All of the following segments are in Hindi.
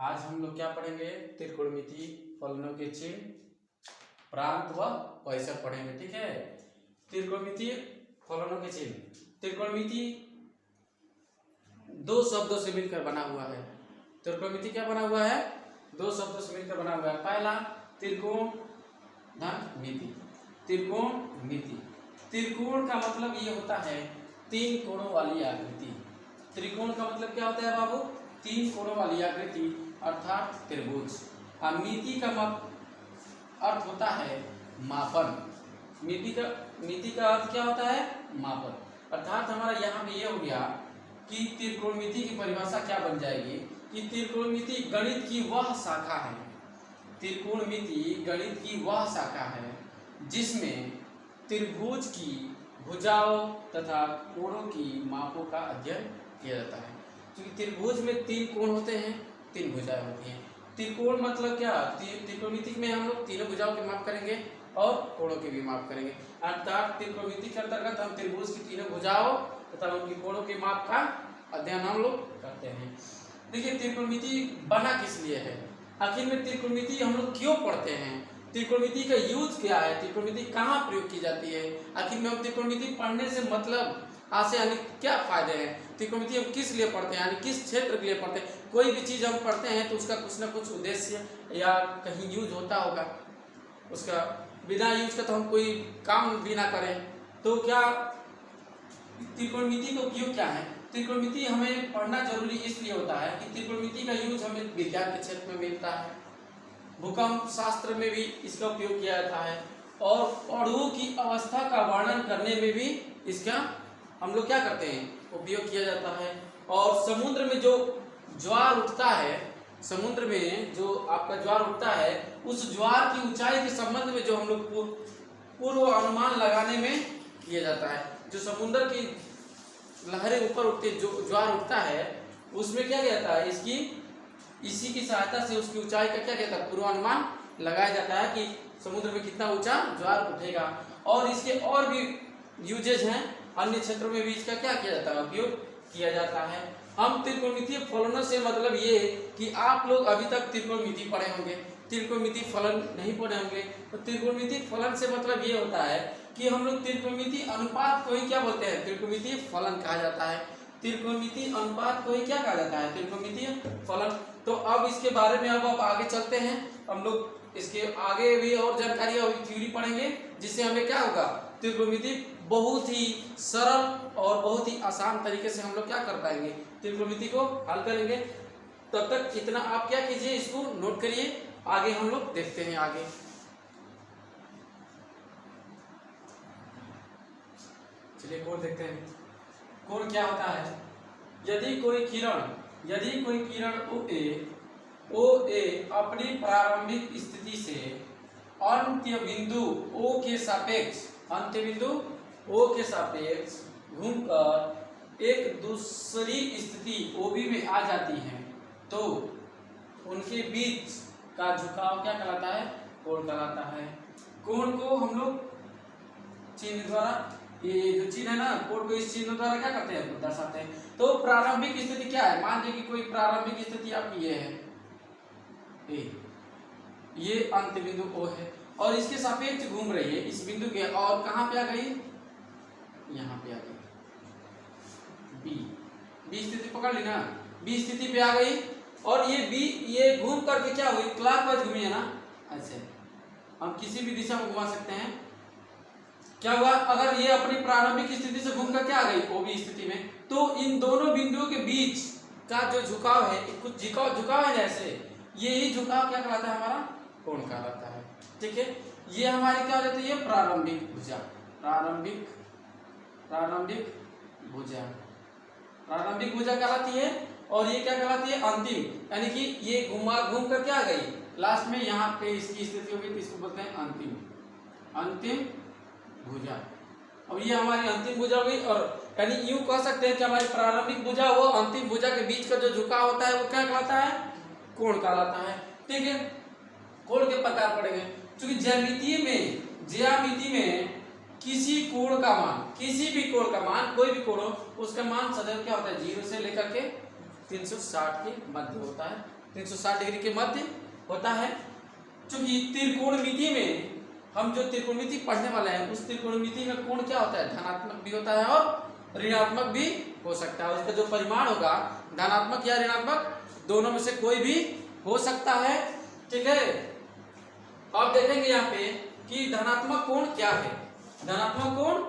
आज हम लोग क्या पढ़ेंगे? त्रिकोणमिति, फलनों के चिन्ह, प्रांत व परिसर पढ़ेंगे। ठीक है। त्रिकोणमिति, फलनों के चिन्ह। त्रिकोणमिति दो शब्दों से मिलकर बना हुआ है। त्रिकोणमिति क्या बना हुआ है? दो शब्दों से मिलकर बना हुआ है। पहला त्रिकोण धन मिति। त्रिकोण मिति, त्रिकोण का मतलब ये होता है तीन कोणों वाली आकृति। त्रिकोण का मतलब क्या होता है बाबू? तीन कोणों वाली आकृति अर्थात त्रिभुज। और मिति का अर्थ होता है मापन। मिति का अर्थ क्या होता है? मापन। अर्थात हमारा यहाँ पे ये हो गया कि त्रिकोणमिति की परिभाषा क्या बन जाएगी कि त्रिकोणमिति गणित की वह शाखा है। त्रिकोणमिति गणित की वह शाखा है जिसमें त्रिभुज की भुजाओं तथा कोणों की मापों का अध्ययन किया जाता है। क्योंकि त्रिभुज में तीन कोण होते हैं, तीन भुजाएं होती हैं। त्रिकोण मतलब क्या? त्रिकोणमिति में हम लोग तीनों भुजाओं के माप करेंगे और कोणों के भी माप करेंगे। अर्थात त्रिकोणमिति के अंतर्गत हम त्रिभुज की तीनों भुजाओं तथा उनकी कोणों के माप का अध्ययन हम लोग करते हैं। देखिए त्रिकोणमिति बना किस लिए है? आखिर में त्रिकोणमिति हम लोग क्यों पढ़ते हैं? त्रिकोणमिति का यूज क्या है? त्रिकोणमिति कहाँ प्रयोग की जाती है? आखिर में हम त्रिकोणमिति पढ़ने से मतलब आशय यानी क्या फायदे हैं? त्रिकोणमिति हम किस लिए पढ़ते हैं, यानी किस क्षेत्र के लिए पढ़ते हैं? कोई भी चीज हम पढ़ते हैं तो उसका कुछ ना कुछ उद्देश्य या कहीं यूज होता होगा। उसका बिना यूज का तो हम कोई काम भी ना करें। तो क्या त्रिकोणमिति का उपयोग क्या है? त्रिकोणमिति हमें पढ़ना जरूरी इसलिए होता है कि त्रिकोणमिति का यूज हमें विज्ञान के क्षेत्र में मिलता है। भूकंप शास्त्र में भी इसका उपयोग किया जाता है और अणुओं की अवस्था का वर्णन करने में भी इसका हम लोग क्या करते हैं? उपयोग किया जाता है। और समुद्र में जो ज्वार उठता है, समुद्र में जो आपका ज्वार उठता है, उस ज्वार की ऊंचाई के संबंध में जो हम लोग पूर्व अनुमान लगाने में किया जाता है। जो समुद्र की लहरें ऊपर उठते जो ज्वार उठता है उसमें क्या किया जाता है? इसी की सहायता से उसकी ऊंचाई का क्या कहता है? पूर्वानुमान लगाया जाता है कि समुद्र में कितना ऊंचा ज्वार उठेगा। और इसके और भी यूजेज हैं, अन्य क्षेत्रों में भी इसका क्या किया जाता है? उपयोग किया जाता है। हम त्रिकोणमितीय फलनों से मतलब ये कि आप लोग अभी तक त्रिकोणमिति पढ़े होंगे, त्रिकोणमिति फलन नहीं पढ़े होंगे। तो त्रिकोणमिति फलन से मतलब ये होता है कि हम लोग त्रिकोणमिति अनुपात को ही क्या बोलते हैं? त्रिकोणमिति फलन कहा जाता है। त्रिकोणमिति अनुपात को ही क्या कहा जाता है? त्रिकोणमिति फलन। तो अब इसके बारे में अब आगे चलते हैं। हम लोग इसके आगे भी और जानकारी और थ्योरी पढ़ेंगे जिससे हमें क्या होगा? त्रिकोणमिति बहुत ही सरल और बहुत ही आसान तरीके से हम लोग क्या कर पाएंगे? त्रिकोणमिति को हल करेंगे। तब तक इतना आप क्या कीजिए, इसको नोट करिए। आगे हम लोग देखते हैं। आगे चलिए कोण देखते हैं। कोण क्या होता है? यदि कोई किरण OA अपनी प्रारंभिक स्थिति से अंत्य बिंदु O के सापेक्ष घूमकर एक दूसरी स्थिति OB में आ जाती है तो उनके बीच का झुकाव क्या कहलाता है? कोण कहलाता है। कोण को हम लोग चिन्ह द्वारा, ये जो चिन्ह है ना, कोण को इस चिन्ह द्वारा क्या करते हैं? दर्शाते हैं। तो प्रारंभिक स्थिति क्या है? मान लीजिए कि कोई प्रारंभिक स्थिति आपकी ये है A, ये अंत बिंदु O है और इसके सापेक्ष घूम रही है इस बिंदु के, और कहाँ पे आ गई? यहाँ पे आ गई B स्थिति पकड़ ली ना, B स्थिति पे आ गई और ये घूम करके क्या हुई? क्लॉकवाइज घूमी है ना। अच्छा, हम किसी भी दिशा में घुमा सकते हैं। क्या हुआ? अगर ये अपनी प्रारंभिक स्थिति से घूमकर क्या आ गई? OB स्थिति में, तो इन दोनों बिंदुओं के बीच का जो झुकाव है, कुछ झुकाव है जैसे, यही झुकाव क्या कहलाता है? हमारा कोण कहलाता है। ठीक है। ये हमारी क्या हो जाती है? प्रारंभिक भुजा। प्रारंभिक भुजा कहलाती है। और ये क्या कहलाती है? अंतिम, यानी कि ये घूम कर क्या आ गई? लास्ट में यहाँ पे इसकी स्थिति होगी तो इसको बोलते हैं अंतिम भुजा। अब ये हमारी अंतिम भुजा हो गई। और यानी यूं कह सकते हैं कि हमारी प्रारंभिक भुजा वो अंतिम भुजा के बीच का जो झुकाव होता है वो क्या कहलाता है? कोण कहलाता है। ठीक है। कोण के प्रकार पड़ेंगे, क्योंकि ज्यामिति में किसी भी कोण का मान, कोई भी कोण हो, उसका मान सदैव क्या होता है? 0 से लेकर के 360 के मध्य होता है। 360 डिग्री के मध्य होता है। चूंकि त्रिकोणमिति में हम जो त्रिकोणमिति पढ़ने वाले हैं उस त्रिकोणमिति में कोण क्या होता है, धनात्मक भी होता है और ऋणात्मक भी हो सकता है। उसका जो परिमाण होगा धनात्मक या ऋणात्मक दोनों में से कोई भी हो सकता है। ठीक है, अब देखेंगे यहाँ पे कि धनात्मक कोण क्या है। धनात्मक कोण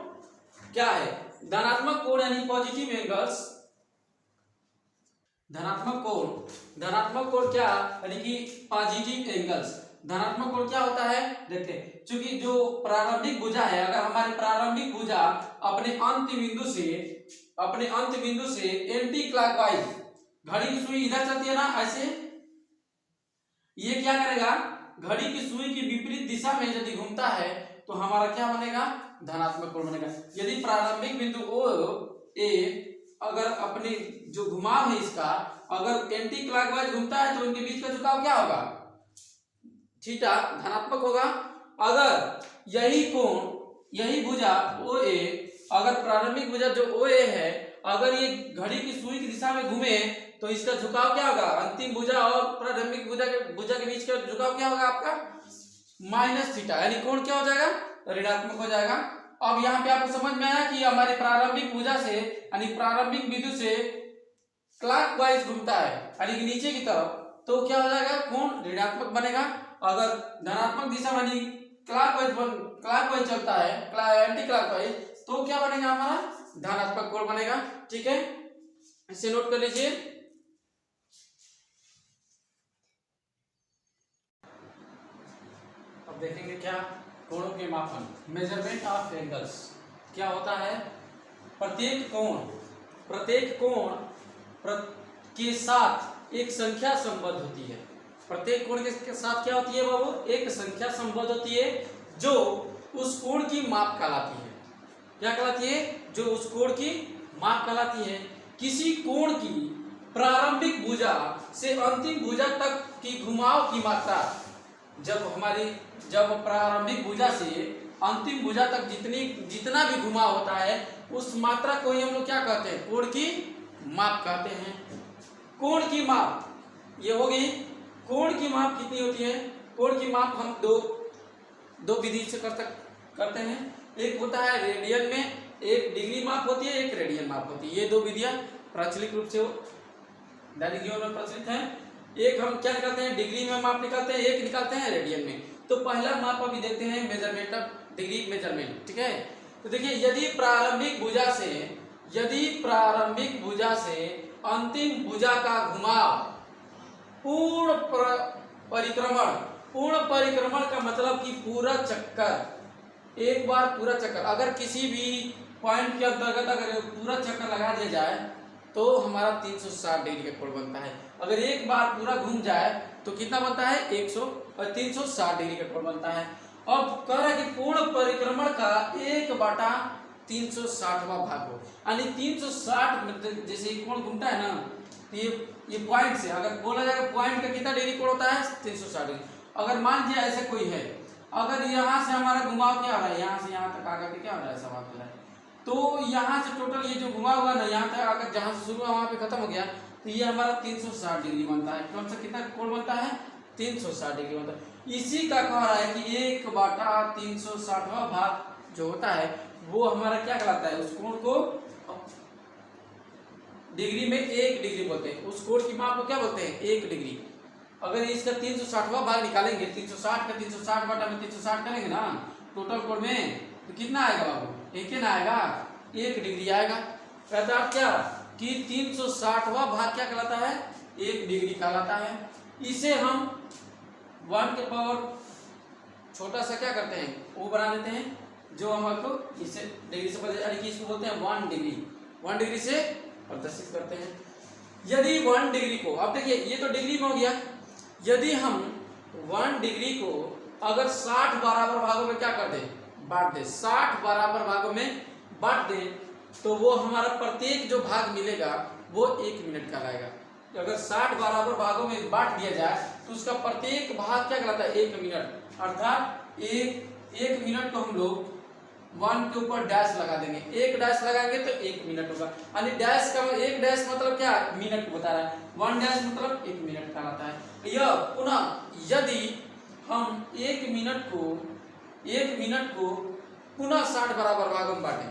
क्या है? धनात्मक कोण यानी पॉजिटिव एंगल्स, धनात्मक कोण क्या यानी कि पॉजिटिव एंगल्स। धनात्मक कोण क्या होता है देखते हैं। चूंकि जो प्रारंभिक भुजा है, अगर हमारी प्रारंभिक भुजा अपने अंत बिंदु से एंटी क्लॉकवाइज, घड़ी की सुई इधर चलती है ना ऐसे, ये क्या करेगा, घड़ी की सुई की विपरीत दिशा में यदि घूमता है तो हमारा क्या बनेगा, धनात्मक कोण बनेगा। यदि प्रारंभिक बिंदु ओ ए अगर अपने जो घुमाव है इसका अगर एंटी क्लॉकवाइज घूमता है तो इनके बीच का झुकाव क्या होगा, थीटा, धनात्मक होगा। अगर यही भुजा ओ ए, अगर प्रारंभिक भुजा जो ओ ए है अगर ये घड़ी की सुई की दिशा में घूमे तो इसका झुकाव क्या होगा, अंतिम भुजा और प्रारंभिक भुजा के बीच का झुकाव क्या होगा आपका, माइनस थीटा, यानी कोण क्या हो जाएगा, ऋणात्मक हो जाएगा। अब यहाँ पे आपको समझ में आया कि हमारे प्रारंभिक भुजा से यानी प्रारंभिक बिंदु से क्लॉकवाइज घूमता है यानी कि नीचे की तरफ, तो क्या हो जाएगा, कोण ऋणात्मक बनेगा। अगर धनात्मक दिशा यानी क्लॉकवाइज चलता है, एंटी क्लॉकवाइज, तो क्या बनेगा हमारा, धनात्मक कोण बनेगा। ठीक है, इसे नोट कर लीजिए। अब देखेंगे क्या, कोणों के मापन, मेजरमेंट ऑफ एंगल्स क्या होता है। प्रत्येक कोण के साथ एक संख्या संबद्ध होती है। प्रत्येक कोण के साथ क्या होती है बाबू, एक संख्या संबद्ध होती है जो उस कोण की माप कहलाती है। क्या कहलाती है, जो उस कोण की माप कहलाती है। किसी कोण की प्रारंभिक भुजा से अंतिम भुजा तक की घुमाव की मात्रा, जब प्रारंभिक भुजा से अंतिम भुजा तक जितना भी घुमाव होता है उस मात्रा को ही हम लोग क्या कहते हैं, कोण की माप कहते हैं। कोण की माप ये होगी। कोण की माप कितनी होती है, कोण की माप हम दो विधि से करते हैं। एक होता है रेडियन में, एक डिग्री माप होती है, एक रेडियन माप होती है। ये दो विधियां प्रचलित रूप से दैनिक जीवन में प्रचलित हैं। एक हम क्या निकालते हैं, डिग्री में माप निकालते हैं, एक निकालते हैं रेडियन में। तो पहला माप अभी देखते हैं, मेजरमेंट ऑफ डिग्री मेजरमेंट। ठीक है, तो देखिए यदि प्रारंभिक भुजा से अंतिम भुजा का घुमाव पूर्ण परिक्रमण का मतलब कि पूरा चक्कर, एक बार पूरा चक्कर, अगर किसी भी पॉइंट के अंतर्गत अगर पूरा चक्कर लगा दिया जाए तो हमारा 360 डिग्री का कोण बनता है। अगर एक बार पूरा घूम जाए तो कितना बनता है, 360 डिग्री का कोण बनता है। अब कह रहा है कि पूर्ण परिक्रमण का 1/360वां भाग हो, यानी 360 जैसे कोण घूमता है ना, तो ये पॉइंट से अगर बोला जाएगा पॉइंट का कितना डिग्री कोण होता है, 360 डिग्री। अगर मान लीजिए ऐसे कोई है, अगर यहाँ से हमारा घुमाव क्या हो रहा है, यहाँ से यहाँ तक आकर के क्या हो रहा है, सवाल हो रहा है, तो यहाँ से टोटल ये जो घुमाव हुआ ना, यहाँ तक आकर जहाँ से शुरू हुआ वहाँ पे खत्म हो गया, तो ये हमारा 360 डिग्री बनता है। कौन सा कितना कोण बनता है, 360 डिग्री बनता है। इसी का कह रहा है कि 1/360वां भाग जो होता है वो हमारा क्या कहलाता है, उस कोण को डिग्री में 1 डिग्री बोलते हैं। उस कोण की माप को क्या बोलते हैं, 1 डिग्री। अगर इसका 360वां भाग निकालेंगे, 360 का 360 बटा में 360 करेंगे ना टोटल कोण में, तो कितना आएगा बाबू, एक ही ना आएगा, 1 डिग्री आएगा। अर्थात क्या कि 360वां भाग क्या कहलाता है, 1 डिग्री कहलाता है। इसे हम 1 के पावर छोटा सा क्या करते हैं, वो बना देते हैं, जो हमको इसे डिग्री से पता, यानी कि इसको बोलते हैं 1 डिग्री। 1 डिग्री से प्रदर्शित करते हैं। यदि 1 डिग्री को, अब देखिए ये तो डिग्री में हो गया, यदि हम 1 डिग्री को अगर 60 बराबर भागों में क्या कर दें, बांट दें, 60 बराबर भागों में बांट दें, तो वो हमारा प्रत्येक जो भाग मिलेगा वो 1 मिनट का रहेगा। अगर 60 बराबर भागों में बांट दिया जाए तो उसका प्रत्येक भाग क्या कहलाता है, 1 मिनट। अर्थात एक मिनट को हम लोग 1 के ऊपर डैश लगा देंगे, एक डैश लगाएंगे तो 1 मिनट होगा, यानी डैश का एक डैश मतलब क्या, मिनट बता रहा है, 1 डैश मतलब 1 मिनट कहलाता है। यह पुनः यदि हम 1 मिनट को पुनः 60 बराबर भागों में बांटे,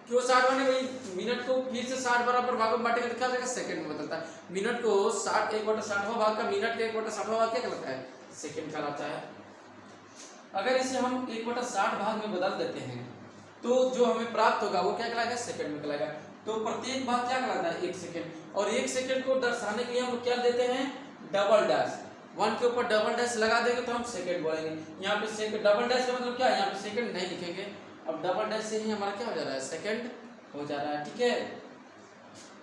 क्यों 60 बांटे भाई, मिनट को फिर से 60 बराबर भागों में बांटेंगे तो क्या हो जाएगा, सेकंड में बदलता है। मिनट को 60 1/60वां भाग का मिनट के 1/60वां भाग क्या कहलाता है, सेकंड कहलाता है। अगर इसे हम 1/60 भाग में बदल देते हैं तो जो हमें प्राप्त होगा वो क्या कहलाएगा, सेकंड में कहलाएगा। तो प्रत्येक भाग क्या कहलाता है, 1 सेकंड, और 1 सेकंड को दर्शाने के लिए हम क्या देते हैं, डबल डैश, 1 के ऊपर डबल डैश लगा देंगे तो हम सेकंड बोलेंगे। यहाँ पे सेकंड, डबल डैश का मतलब क्या है, यहाँ पे सेकंड नहीं लिखेंगे, अब डबल डैश से ही हमारा क्या हो जा रहा है, सेकंड हो जा रहा है, ठीक है।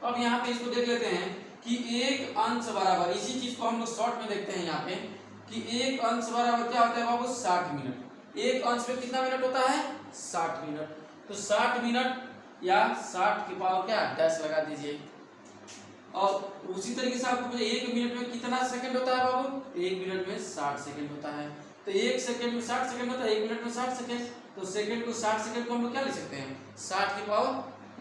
अब यहाँ पे इसको देख लेते हैं कि एक अंश बराबर, इसी चीज को हम लोग शॉर्ट में देखते हैं यहाँ पे कि एक अंश बराबर क्या होता है बाबू, 60 मिनट। एक अंश में कितना मिनट होता है, 60 मिनट। तो 60 मिनट या 60 की पावर क्या, डैश लगा दीजिए। और उसी तरीके से आपको 1 मिनट में कितना सेकंड होता है बाबू, 1 मिनट में 60 सेकंड होता है। तो 1 सेकंड में 60 सेकंड होता है, 1 मिनट में 60 सेकंड, तो सेकंड को 60 सेकंड को हम लोग क्या लिख सकते हैं, 60 की पावर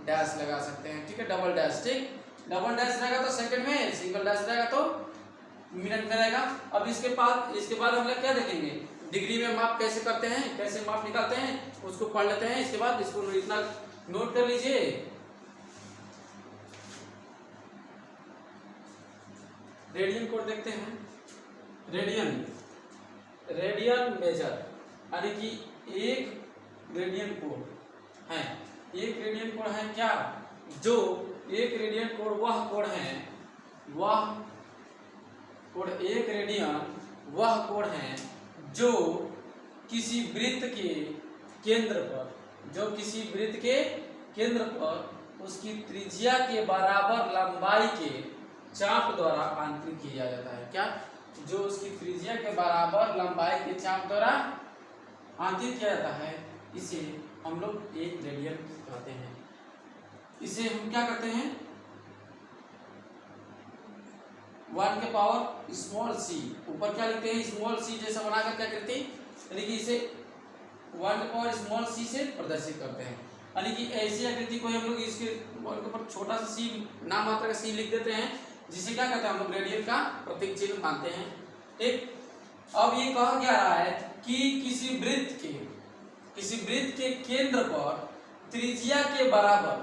डैश लगा सकते हैं, ठीक है, डबल डैश, ठीक, डबल डैश रहेगा तो सेकंड में, सिंगल डैश रहेगा तो मिनट में रहेगा। अब इसके बाद हम लोग क्या देखेंगे, डिग्री में माप कैसे करते हैं, कैसे माप निकालते हैं, उसको पढ़ लेते हैं। इसके बाद इसको इतना नोट कर लीजिए, रेडियन कोड देखते हैं, रेडियन मेजर, यानी कि एक रेडियन कोड है, एक रेडियन कोड है क्या, जो एक रेडियन कोड वह कोड है, वह कोड, एक रेडियन वह कोड है जो किसी वृत्त के केंद्र पर, जो किसी वृत्त के केंद्र पर उसकी त्रिज्या के बराबर लंबाई के चाप द्वारा आंतरिक किया जाता है। क्या, जो उसकी त्रिज्या के बराबर लंबाई के चाप द्वारा आंतरिक किया जाता है, इसे हम लोग एक रेडियन कहते हैं। इसे हम क्या करते हैं, 1 के पावर स्मॉल सी, ऊपर क्या लिखते हैं, स्मॉल सी जैसा बनाकर क्या करते हैं, यानी कि इसे 1 के पावर स्मॉल सी से प्रदर्शित करते हैं। यानी कि ऐसी आकृति को हम लोग इसके ऊपर छोटा सा सी, नाम मात्र का सी लिख देते हैं, जिसे क्या कहते हैं हम लोग रेडियन का प्रतीक चिन्ह मानते हैं, ठीक। अब ये कहा जा रहा है कि किसी वृत्त के केंद्र पर त्रिज्या के बराबर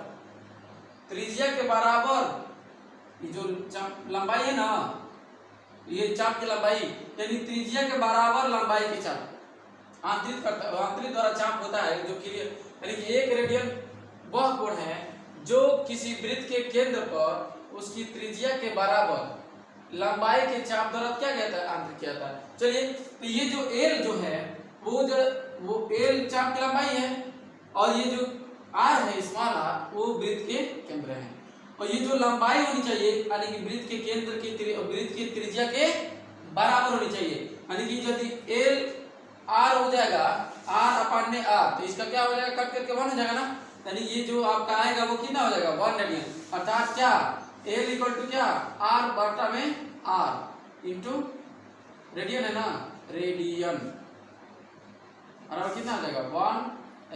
ये जो लंबाई है ना, ये चाप की लंबाई, यानी त्रिज्या के बराबर लंबाई के चाप आंतरिक द्वारा चाप होता है, जो कि यानी कि एक रेडियन वह कोण है जो किसी वृत्त के केंद्र पर उसकी त्रिज्या के बराबर लंबाई के चाप द्वारा क्या कहता है, आंतरिक किया जाता है। चलिए, तो ये जो एल जो है वो एल चाप की लंबाई है, और ये जो आर है, स्मॉल आर, वो वृत्त के केंद्र है, और ये जो लंबाई होनी चाहिए, यानी कि वृत्त के केंद्र की वृत्त की त्रिज्या के बराबर होनी चाहिए, यानी कि यदि एल आर हो जाएगा, आर अपान में आर, तो इसका क्या हो जाएगा, कट करके 1 हो जाएगा ना, यानी ये जो आपका आएगा वो कितना हो जाएगा, 1 रेडियन, अर्थात क्या, एल इक्वल टू क्या, आर बटा में आर इंटू रेडियन है ना, रेडियन, और कितना आ जाएगा, 1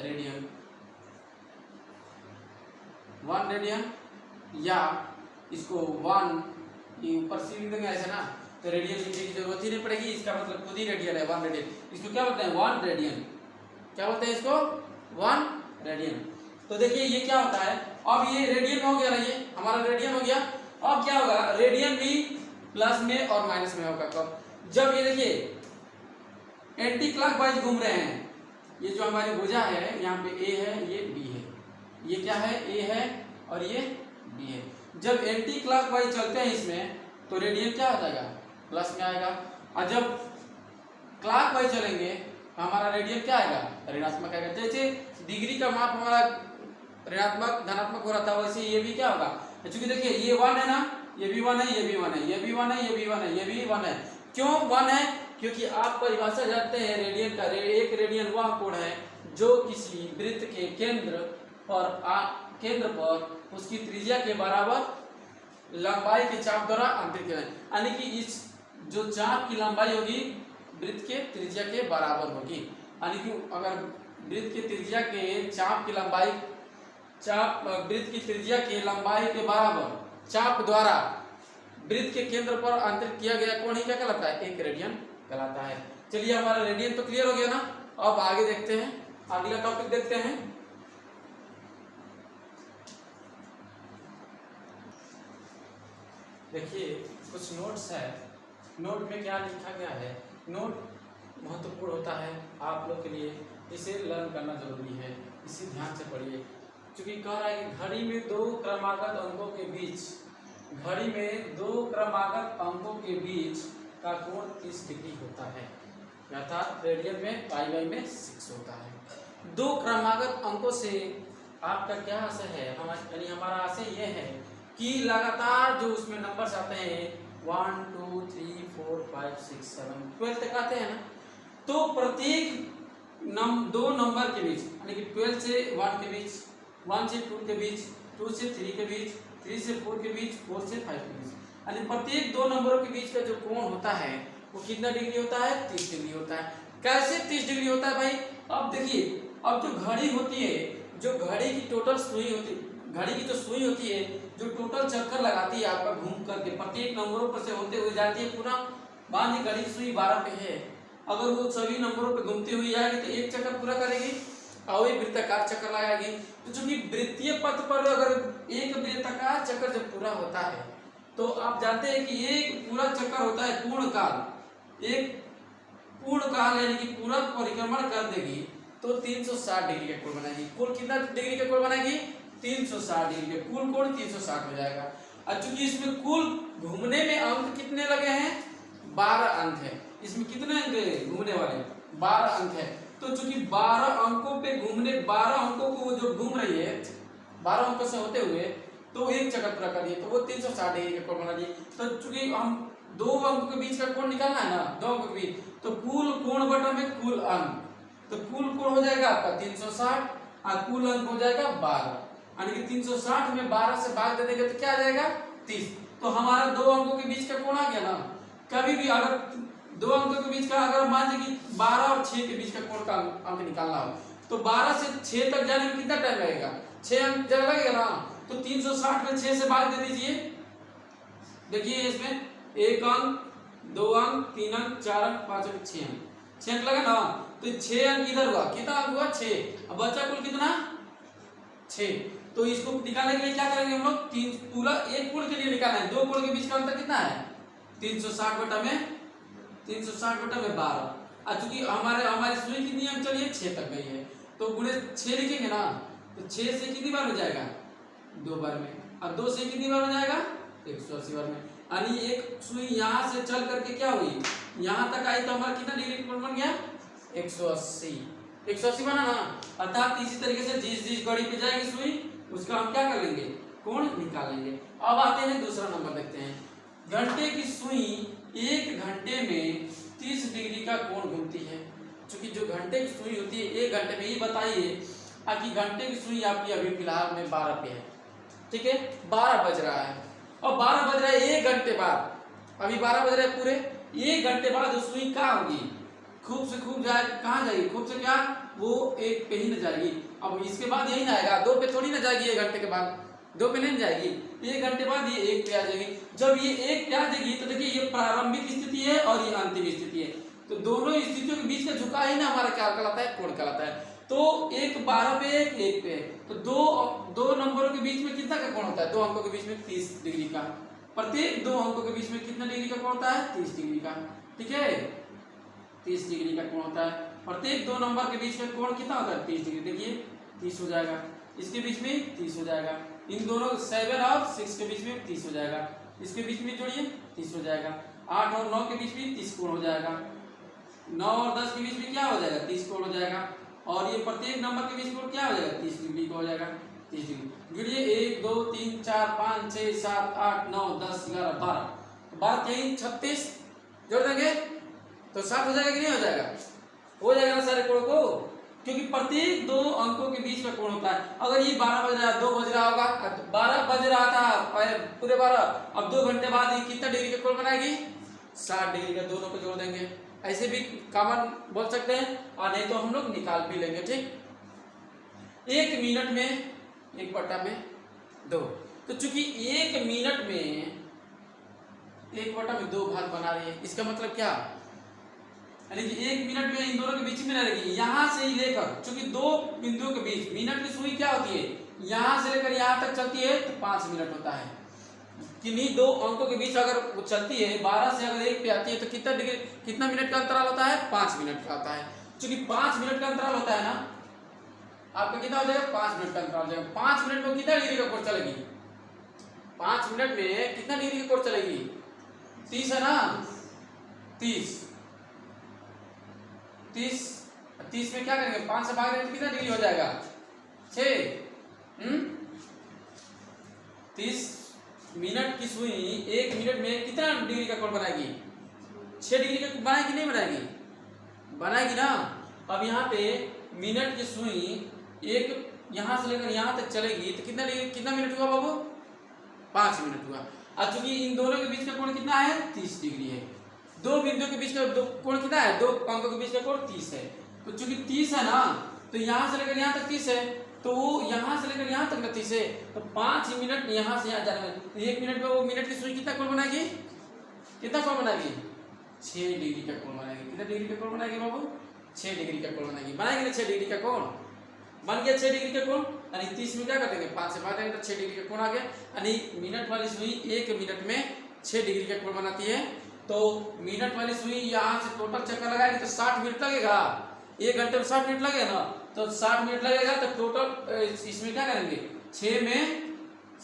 रेडियन, 1 रेडियन, या इसको 1 ऊपर सी लिख देंगे ऐसा ना, तो रेडियन लिखने की जरूरत ही नहीं पड़ेगी, इसका मतलब खुद ही रेडियन है, 1 रेडियन। इसको क्या बोलते हैं, 1 रेडियन, क्या बोलते हैं इसको, 1 रेडियन। तो देखिए ये क्या होता है, अब ये रेडियन हो गया ना, ये हमारा रेडियन हो गया। अब क्या होगा, रेडियन भी प्लस में और माइनस में होगा कब, जब ये देखिए एंटी क्लॉकवाइज घूम रहे हैं, ये जो हमारी भुजा है, यहाँ पे ए है, ये बी है, ये क्या है, ए है और ये बी है। जब एंटी क्लॉकवाइज चलते हैं इसमें, तो रेडियन क्या हो जाएगा, प्लस में आएगा, और जब क्लॉकवाइज चलेंगे तो हमारा रेडियन क्या आएगा, ऋणात्मक आएगा। जैसे डिग्री का माप हमारा ऋणात्मक धनात्मक हो रहा था, वैसे ये भी क्या होगा, क्योंकि देखिए ये 1 है ना, ये भी 1 है, ये भी 1 है, ये भी 1 है, ये भी 1 है, ये भी 1 है। क्यों 1 है, क्योंकि आप परिभाषा जानते हैं रेडियन का, एक रेडियन वह कोण है जो किसी वृत्त के केंद्र पर उसकी त्रिज्या के बराबर लंबाई के चाप द्वारा आंतरिक है, यानी कि इस जो चाप की लंबाई होगी वृत्त के त्रिज्या के बराबर होगी, यानी कि अगर वृत्त की त्रिज्या के चाप की लंबाई, वृत्त की त्रिज्या की लंबाई के बराबर चाप द्वारा वृत्त के केंद्र पर अंतरित किया गया कोण ही क्या कहलाता है? 1 रेडियन कहलाता है। चलिए हमारा रेडियन तो क्लियर हो गया ना। अब आगे देखते हैं, अगला टॉपिक देखते हैं। देखिए कुछ नोट्स है, नोट में क्या लिखा गया है। नोट महत्वपूर्ण होता है आप लोग के लिए, इसे लर्न करना जरूरी है, इसे ध्यान से पढ़िए। क्योंकि कह रहा है कि घड़ी में 2 क्रमागत अंकों के बीच, घड़ी में 2 क्रमागत अंकों के बीच का कोण 30 डिग्री होता है, अर्थात रेडियन में पाई में 6 होता है। 2 क्रमागत अंकों से आपका क्या आशय है? यानी हमारा आशय यह है कि लगातार जो उसमें नंबर्स आते हैं 1 2 3 4 5 6 7 12 तक आते हैं ना, तो प्रत्येक 2 नंबर के बीच, यानी कि 12 से 1 के बीच, 1 से 2 के बीच, 2 से 3 के बीच, 3 से 4 के बीच, 4 से 5 के बीच, यानी प्रत्येक 2 नंबरों के बीच का जो कोण होता है वो कितना डिग्री होता है? 30 डिग्री होता है। कैसे 30 डिग्री होता है भाई? अब देखिए, अब जो घड़ी होती है, जो घड़ी की टोटल सुई होती है, घड़ी की जो सुई होती है, जो टोटल चक्कर लगाती है आपका घूम करके प्रत्येक नंबरों पर से होते हुए जाती है पूरा, मान ली घड़ी की सुई 12 पे है, अगर वो सभी नंबरों पे घूमती हुई जाएगी तो एक चक्कर पूरा करेगी और वही वृत्ताकार चक्कर लगाएगी। तो चूंकि वृत्तीय पथ पर अगर एक वृत्ताकार चक्कर जब पूरा होता है तो आप जानते हैं कि एक पूरा चक्कर होता है पूर्ण काल, एक पूर्ण काल यानी कि पूरा परिक्रमण कर देगी तो 360 डिग्री का कोण बनाएगी। कुल कितना डिग्री का कोण बनाएगी? 360 डिग्री का कुल कोण 360 हो जाएगा। और चूंकि इसमें कुल घूमने में अंक कितने लगे हैं? 12 अंक है। इसमें कितने अंक है घूमने वाले? 12 अंक है। तो चूंकि 12 अंकों पे घूमने, 12 अंकों को वो जो घूम रही है 12 अंकों से होते हुए तो एक चक्कर पूरा कर दिए तो वो 360 डिग्री का कोण बना दिए। तो चूंकि हम 2 अंकों के बीच का कोण निकालना है ना, 2 अंकों के बीच, तो कुल कोण बटा में कुल अंक, तो कुल कोण हो जाएगा आपका 360 और कुल अंक हो जाएगा 12, यानी कि 360 में 12 से भाग दे देंगे तो क्या आ जाएगा? 30। तो हमारा 2 अंकों के बीच का कोण आ गया ना। कभी भी अगर 2 अंकों के बीच का, अगर मान लीजिए कि 12 और 6 के बीच का कोण का अंक निकालना हो तो 12 से 6 तक जाने में कितना टाइम लगेगा? 6 अंक जब लगेगा ना, तो 360 में 6 से भाग दे दीजिए। देखिए इसमें 1 अंक, 2 अंक, 3 अंक, 4 अंक, 5 अंक, 6 अंक, 6 अंक लगा ना, तो 6 अंक इधर हुआ, कितना अंक हुआ? 6। अब बचा कुल कितना? 6। तो इसको निकालने के लिए क्या करेंगे हम लोग? 3 पूरा एक कोण के लिए निकालना है, 2 कोण के बीच का अंतर कितना है? 360 बटा में 12। चूंकि हमारी सुई कितनी अंक चली है? 6 तक गई है, तो गुणे 6 लिखेंगे ना, तो 6 से कितनी बार हो जाएगा? 2 बार में। अब 2 से कितनी बार हो जाएगा? 180 बार में। यानी एक सुई यहाँ से चल करके क्या हुई? यहाँ तक आई तो हमारा कितना डिग्री कोण बन गया? 180 बना ना। अर्थात इसी तरीके से जिस घड़ी पे जाएगी सुई उसका हम क्या कर लेंगे? कोण निकाल लेंगे। अब आते हैं दूसरा नंबर देखते हैं। घंटे की सुई 1 घंटे में 30 डिग्री का कोण घूमती है। क्योंकि जो घंटे की सुई होती है 1 घंटे में, ये बताइए कि घंटे की सुई आपकी अभी फिलहाल में 12 पे है, ठीक है, 12 बज रहा है और 12 बज रहा है 1 घंटे बाद, अभी 12 बज रहे हैं पूरे 1 घंटे बाद जो सुई कहाँ होगी? खूब से खूब जाए, कहाँ जाएगी? खूब से क्या? वो 1 पे ही न जाएगी। अब इसके बाद यही ना आएगा, 2 पे थोड़ी ना जाएगी 1 घंटे के बाद, 2 पे नहीं जाएगी, 1 घंटे बाद ये 1 पे आ जाएगी। जब ये 1 पे आ जाएगी तो देखिए ये प्रारंभिक स्थिति है और ये अंतिम स्थिति है, तो दोनों स्थितियों के बीच का झुकाव ही ना हमारा क्या कहलाता है? कोण कहलाता है। तो एक 12 पे, एक पे, तो दो नंबरों के बीच में कितना का कोण होता है? 2 अंकों के बीच में 30 डिग्री का। प्रत्येक 2 अंकों के बीच में कितना डिग्री का कोण होता है? 30 डिग्री का, ठीक है, 30 डिग्री का कोण होता है। प्रत्येक 2 नंबर के बीच का कोण कितना होता है? 30 डिग्री। देखिए 30 हो जाएगा, इसके बीच में 30 हो जाएगा, इन दोनों 7 और 6 के बीच में 30 हो जाएगा, इसके बीच में जोड़िए 30 हो जाएगा, 8 और 9 के बीच में 30 कोण हो जाएगा, 9 और 10 के बीच में क्या हो जाएगा? 30 कोण हो जाएगा, और ये प्रत्येक नंबर के बीच कोण क्या हो जाएगा? 30 डिग्री का हो जाएगा। 30 डिग्री गिनिए, 1 2 3 4 5 6 7 8 9 10 11 12, 12 3 36 जोड़ देंगे तो 7 हो जाएगा कि नहीं हो जाएगा? हो जाएगा ना सारे कोण को, क्योंकि प्रत्येक 2 अंकों के बीच का कोण होता है। अगर ये 12 बज रहा है, 2 बज रहा होगा, 12 बज रहा था पूरे 12, अब 2 घंटे बाद ये कितना डिग्री का कोण बनाएगी? 60 डिग्री का, दोनों को जोड़ देंगे ऐसे भी कॉमन बोल सकते हैं, और नहीं तो हम लोग निकाल भी लेंगे। ठीक, 1 मिनट में 1/2। तो चूंकि 1 मिनट में 1/2 भाग बना रही है, इसका मतलब क्या, यानी कि 1 मिनट में इन दोनों के बीच में रहेगी, यहां से ही लेकर, चूंकि दो बिंदुओं के बीच मिनट की सुई क्या होती है, यहां से लेकर यहां तक चलती है तो 5 मिनट होता है। किन्हीं दो अंकों के बीच अगर वो चलती है, 12 से अगर 1 पे आती है तो कितना मिनट का अंतराल होता है, 5 मिनट का होता है। चूंकि 5 मिनट का अंतराल होता है ना, आपका कितना हो जाएगा, 5 मिनट का अंतराल हो जाएगा। 5 मिनट में कितना डिग्री का कोण चलेगी, 5 मिनट में कितना डिग्री का कोण चलेगी, 30 है ना, 30 में क्या करेंगे, 5 से भाग देंगे तो कितना डिग्री हो जाएगा, 6। 30 मिनट की सुई 1 मिनट में कितना डिग्री का कोण बनाएगी, 6 डिग्री का बनाएगी, नहीं बनाएगी, बनाएगी ना। अब यहाँ पे मिनट की सुई एक यहां से लेकर यहां तक चलेगी तो कितना मिनट हुआ बाबू, 5 मिनट हुआ। और चूंकि इन दोनों के बीच का कोण कितना है, 30 डिग्री है। दो बिंदुओं के बीच का कोण कितना है, दो अंकों के बीच का कोण 30 है। तो चूंकि 30 है ना, तो यहां से लेकर यहां तक 30 है, तो वो यहां से लेकर यहां तक 30 है, तो 5 मिनट यहां से यहां जाने में, तो 1 मिनट में वो मिनट की सुई कितना कोण बनाएगी, कितना कोण बनाएगी, 6 डिग्री का कोण बनाएगी। कितना डिग्री का कोण बनाएगी बाबू, 6 डिग्री का कोण बनाएगी। बनाएगी ना 6 डिग्री का कोण, बन गया 6 डिग्री का कोण। यानी 30 में क्या कर देंगे, 5 से भाग देंगे तो 6 डिग्री का कोण आ गया। यानी मिनट वाली सुई 1 मिनट में 6 डिग्री का कोण बनाती है। तो मिनट वाली सुई यहाँ से टोटल चक्कर लगाएगी तो 60 मिनट लगेगा, 1 घंटे में 60 मिनट लगेगा ना, तो 60 मिनट लगेगा। तो टोटल इसमें क्या करेंगे, 6 में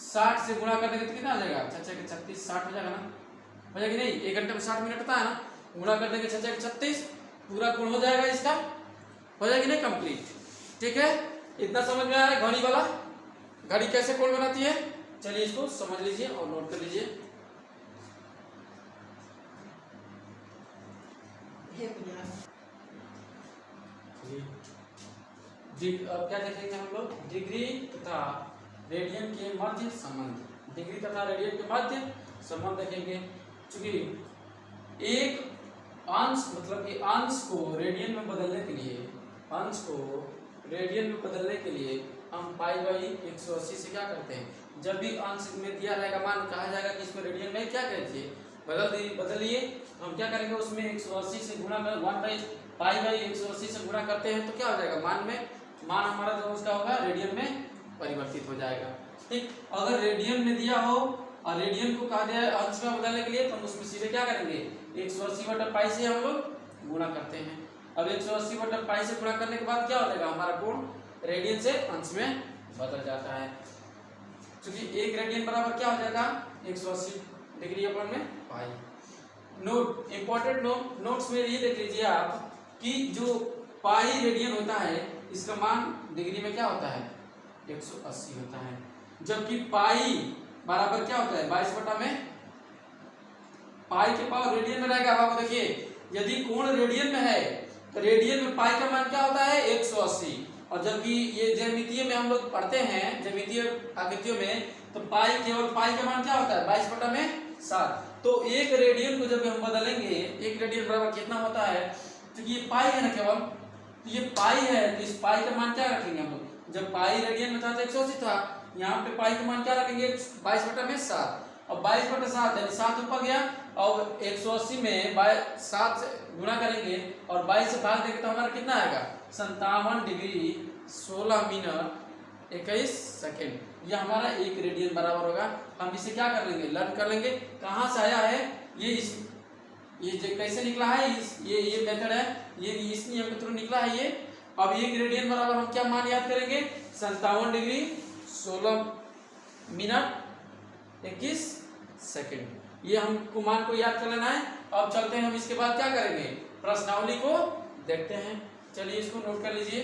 60 से गुणा कर देंगे तो कितना आ जाएगा, 6 के 36, 60 हो जाएगा ना, हो जाएगी नहीं, 1 घंटे में 60 मिनट होता है ना, गुणा कर देंगे 6 के 36, पूरा गुण हो जाएगा, इसका हो जाएगी नहीं कंप्लीट। ठीक है, इतना समझ में आया है घड़ी वाला, घड़ी कैसे कोण बनाती है। चलिए इसको समझ लीजिए और नोट कर लीजिए। अब क्या देखेंगे हम लोग, डिग्री तथा रेडियन के मध्य संबंध। डिग्री तथा रेडियन के मध्य संबंध देखेंगे। चूंकि एक अंश मतलब कि अंश को रेडियन में बदलने के लिए, अंश को रेडियन में बदलने के लिए हम π/180 से क्या करते हैं, जब भी अंश में दिया रहेगा मान, कहा जाएगा कि इसको रेडियन में क्या करिए, बदलिए। हम क्या करेंगे, उसमें 180 से गुणा कर, 1/π/180 से गुणा करते हैं तो क्या हो जाएगा, मान हमारा जो उसका होगा रेडियन में परिवर्तित हो जाएगा। ठीक, अगर रेडियन में दिया हो और रेडियन को कहा दिया है अंश में बदलने के लिए, तो हम उसमें सीधे क्या करेंगे, 180/π से हम लोग गुणा करते हैं। अब 180/π से गुणा करने के बाद क्या हो जाएगा, हमारा कोण रेडियन से अंश में बदल जाता है। क्योंकि 1 रेडियन बराबर क्या हो जाएगा, 180 डिग्री अपन में पाई। नोट, इंपॉर्टेंट नोट्स में ये देख लीजिए आप कि जो पाई रेडियन होता है इसका मान डिग्री में क्या होता है, 180 होता है। जबकि पाई बराबर क्या होता है, 22 में, पाई के पावर रेडियन में रहेगा। अब देखिए, यदि कोण रेडियन में है तो रेडियन में पाई का मान क्या होता है, 180। और जबकि ये ज्यामितीय में हम लोग पढ़ते हैं, ज्यामितीय आकृतियों में, तो पाई केवल पाई का मान क्या होता है, 22/7। तो 1 रेडियन को जब हम बदलेंगे, 1 रेडियन बराबर कितना होता है, क्योंकि ये पाई है ना केवल, तो ये पाई है, तो इस पाई का मान क्या रखेंगे हम लोग, जब पाई रेडियन में था तो 180 था, यहाँ पे पाई का मान क्या रखेंगे, 22/7। और 22/7 यानी 7 ऊपर गया, और 180 में 7 से गुणा करेंगे और 22 से भाग देंगे तो हमारा कितना आएगा, 57 डिग्री 16 मिनट 21 सेकेंड। यह हमारा 1 रेडियन बराबर होगा। हम इसे क्या कर लेंगे, लर्न कर लेंगे, कहाँ से आया है ये कैसे निकला है, ये मेथड है, ये इस नियम के थ्रू निकला है ये। अब 1 रेडियन बराबर हम क्या मान याद करेंगे, 57 डिग्री 16 मिनट 21 सेकेंड। ये हमको मान को याद कर लेना है। अब चलते हैं हम इसके बाद क्या करेंगे, प्रश्नावली को देखते हैं। चलिए इसको नोट कर लीजिए।